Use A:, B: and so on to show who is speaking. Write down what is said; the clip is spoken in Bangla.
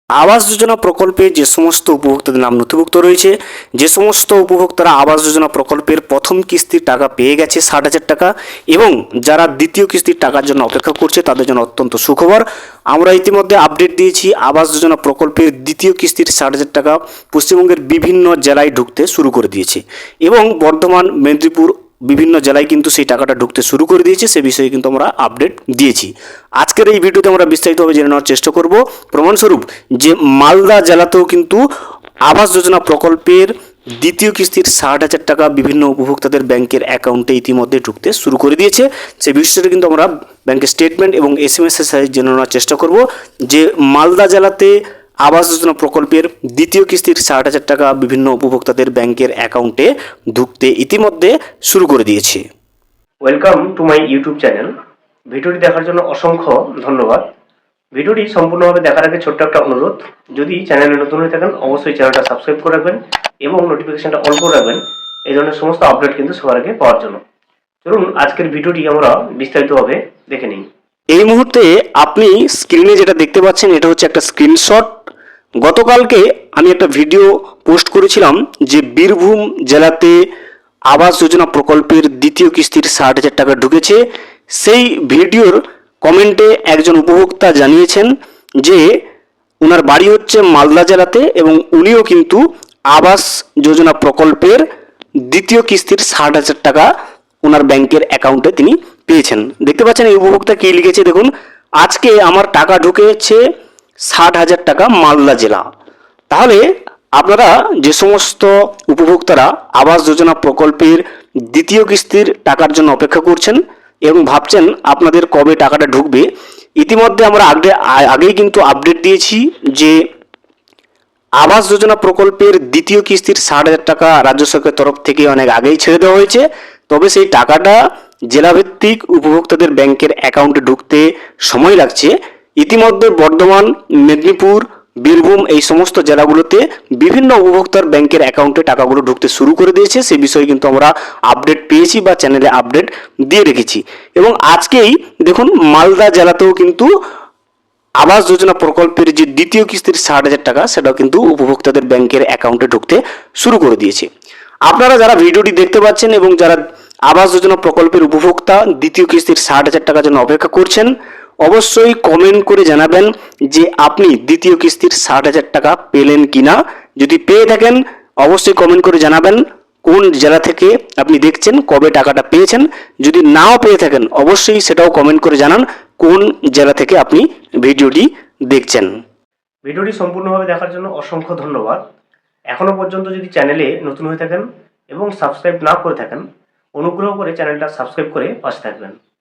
A: আবাস যোজনা প্রকল্পে যে সমস্ত উপভোক্তাদের নাম নথিভুক্ত রয়েছে, যে সমস্ত উপভোক্তারা আবাস যোজনা প্রকল্পের প্রথম কিস্তির টাকা পেয়ে গেছে 60,000 টাকা এবং যারা দ্বিতীয় কিস্তির টাকার জন্য অপেক্ষা করছে তাদের জন্য অত্যন্ত সুখবর। আমরা ইতিমধ্যে আপডেট দিয়েছি আবাস যোজনা প্রকল্পের দ্বিতীয় কিস্তির 60,000 টাকা পশ্চিমবঙ্গের বিভিন্ন জেলায় ঢুকতে শুরু করে দিয়েছে এবং বর্ধমান, মেদিনীপুর বিভিন্ন জেলায় কিন্তু সেই টাকাটা ঢুকতে শুরু করে দিয়েছে। সে বিষয়ে কিন্তু আমরা আপডেট দিয়েছি। আজকের এই ভিডিওতে আমরা বিস্তারিতভাবে জেনে নেওয়ার চেষ্টা করব। প্রমাণস্বরূপ যে মালদা জেলাতেও কিন্তু আবাস যোজনা প্রকল্পের দ্বিতীয় কিস্তির 60,000 টাকা বিভিন্ন উপভোক্তাদের ব্যাংকের অ্যাকাউন্টে ইতিমধ্যে ঢুকতে শুরু করে দিয়েছে। সেই বিষয়টা কিন্তু আমরা ব্যাংকের স্টেটমেন্ট এবং SMS এর সাহায্যে জেনে নেওয়ার চেষ্টা করব যে মালদা জেলাতে আবাস যোজনা প্রকল্পের দ্বিতীয় কিস্তির 60,000 টাকা বিভিন্ন উপভোক্তাদের ব্যাংকের অ্যাকাউন্টে ঢুকতে ইতিমধ্যে শুরু করে দিয়েছে।
B: Welcome to my YouTube channel. ভিডিওটি দেখার জন্য অসংখ্য ধন্যবাদ। ভিডিওটি সম্পূর্ণভাবে দেখার আগে ছোট্ট একটা অনুরোধ, যদি চ্যানেলে নতুন হয়ে থাকেন অবশ্যই চ্যানেলটা সাবস্ক্রাইব করে রাখবেন এবং নোটিফিকেশনটা অন করে রাখবেন এই ধরনের সমস্ত আপডেট কিন্তু সবার আগে পাওয়ার জন্য। চলুন আজকের ভিডিওটি আমরা বিস্তারিতভাবে দেখে নিই।
A: এই মুহূর্তে আপনি স্ক্রিনে যেটা দেখতে পাচ্ছেন এটা হচ্ছে একটা স্ক্রিনশট। গতকালকে আমি একটা ভিডিও পোস্ট করেছিলাম যে বীরভূম জেলাতে আবাস যোজনা প্রকল্পের দ্বিতীয় কিস্তির 60,000 টাকা ঢুকেছে। সেই ভিডিওর কমেন্টে একজন উপভোক্তা জানিয়েছেন যে ওনার বাড়ি হচ্ছে মালদা জেলাতে এবং উনিও কিন্তু আবাস যোজনা প্রকল্পের দ্বিতীয় কিস্তির 60,000 টাকা ওনার ব্যাংকের অ্যাকাউন্টে তিনি পেয়েছেন। দেখতে পাচ্ছেন এই উপভোক্তা কি লিখেছে দেখুন, আজকে আমার টাকা ঢুকেছে 60,000 টাকা মালদা জেলা। তাহলে আপনারা যে সমস্ত উপভোক্তারা আবাস যোজনা প্রকল্পের দ্বিতীয় কিস্তির টাকার জন্য অপেক্ষা করছেন এবং ভাবছেন আপনাদের কবে টাকাটা ঢুকবে, ইতিমধ্যে আমরা আগেই কিন্তু আপডেট দিয়েছি যে আবাস যোজনা প্রকল্পের দ্বিতীয় কিস্তির 60,000 টাকা রাজ্য সরকারের তরফ থেকে অনেক আগেই ছেড়ে দেওয়া হয়েছে। তবে সেই টাকাটা জেলাভিত্তিক উপভোক্তাদের ব্যাংকের অ্যাকাউন্টে ঢুকতে সময় লাগছে। ইতিমধ্যে বর্ধমান, মেদিনীপুর, বীরভূম এই সমস্ত জেলাগুলোতে বিভিন্ন উপভোক্তার ব্যাংকের অ্যাকাউন্টে টাকাগুলো ঢুকতে শুরু করে দিয়েছে। সেই বিষয়ে কিন্তু আমরা আপডেট পেয়েছি বা চ্যানেলে আপডেট দিয়ে রেখেছি এবং আজকেই দেখুন মালদা জেলাতেও কিন্তু আবাস যোজনা প্রকল্পের যে দ্বিতীয় কিস্তির 60,000 টাকা সেটাও কিন্তু উপভোক্তাদের ব্যাংকের অ্যাকাউন্টে ঢুকতে শুরু করে দিয়েছে। আপনারা যারা ভিডিওটি দেখতে পাচ্ছেন এবং যারা আবাস যোজনা প্রকল্পের উপভোক্তা দ্বিতীয় কিস্তির 60,000 টাকার জন্য অপেক্ষা করছেন অবশ্যই কমেন্ট করে জানাবেন যে আপনি দ্বিতীয় কিস্তির 60,000 টাকা পেলেন কিনা। যদি পেয়ে থাকেন অবশ্যই কমেন্ট করে জানাবেন কোন জেলা থেকে আপনি দেখছেন, কবে টাকাটা পেয়েছেন। যদি নাও পেয়ে থাকেন অবশ্যই সেটাও কমেন্ট করে জানান কোন জেলা থেকে আপনি ভিডিওটি দেখছেন।
B: ভিডিওটি সম্পূর্ণভাবে দেখার জন্য অসংখ্য ধন্যবাদ। এখনো পর্যন্ত যদি চ্যানেলে নতুন হয়ে থাকেন এবং সাবস্ক্রাইব না করে থাকেন অনুগ্রহ করে চ্যানেলটা সাবস্ক্রাইব করে পাশে থাকবেন।